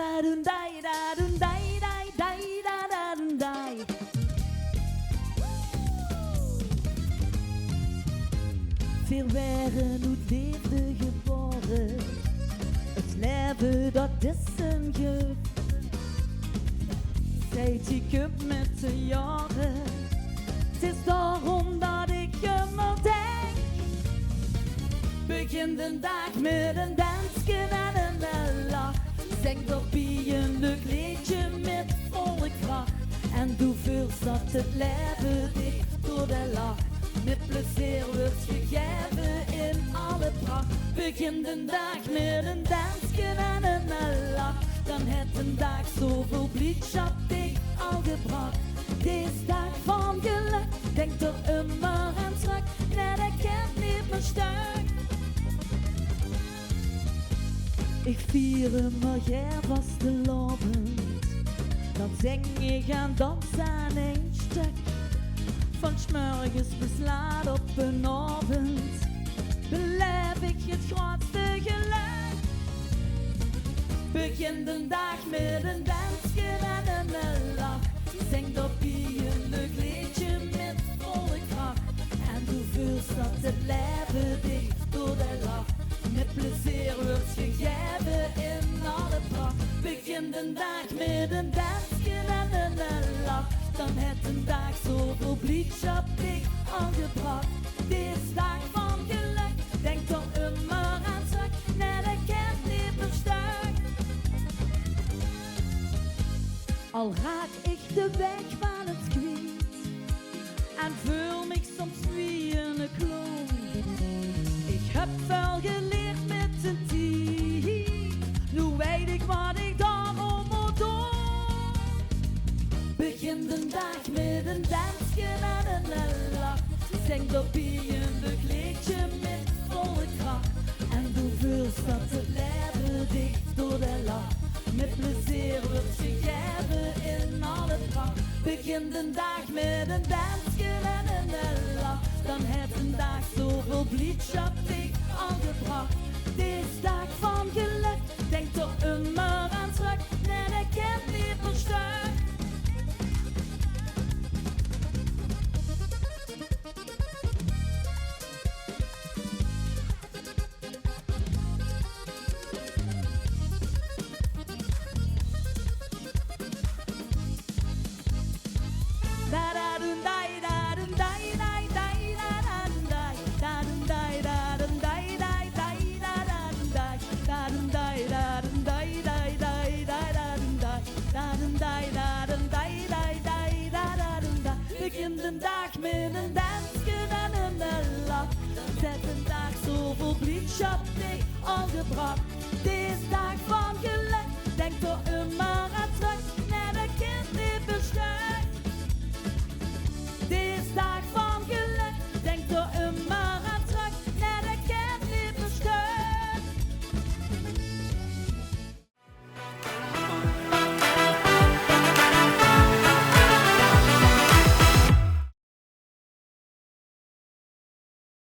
da dun dai da dun dai dai dai da da dun dai. Veel waren uit liefde geboren. Het leven dat is een gift. Zijt ik up met de jaren. Het is daarom dat ik je maar denk. Begin de dag met een dansje en een lach. Zing daarbij een leuk liedje met volle kracht. En doe veel dat het leven dicht door de lach. Met plezier wordt gegeven in alle pracht. Begin de dag met een dansje en een lach. Dan het een dag zoveel blijdschap ik al gebracht. Deze dag van geluk, denk er immer aan terug. Nee, dat kent niet meer stuk. Ik vier maar jij was te lovend. Dan zing ik en dans aan een stuk. Van 's morgens bis laat op een avond beleef ik het grootste geluk. Begin de dag met een dansje en een lach. Zing daarbij een leuk liedje met volle kracht. En doe veel dat het leven dicht door de lach. Met plezier wordt gegeven in alle pracht. Begin de dag met een dansje en een lach. Dan het een dag zoveel blijdschap ik al gebracht. Deze dag van geluk, denk er immer aan terug. Nee, dat kent niet meer stuk. Al raak ik de weg van het kwijt en voel me soms wie een kloon. Ik heb wel geleerd met de tijd, nu weet ik wat ik daarom moet doen. Begin de dag met een dansje en een lach. Zing daarbij een leuk liedje met volle kracht. En doe veel dat het leven dicht door de lach. Met plezier wordt gegeven in alle pracht. Begin de dag met een dansje en een lach. Dan heeft een dag zoveel blijdschap ik al gebracht. Deze dag van geluk, denk er immer aan terug. Nee, dat kent niet meer stuk. Begin de dag met een dansje en een lach. Zet een dag zoveel blijdschap ik al gebracht. Deze dag van geluk,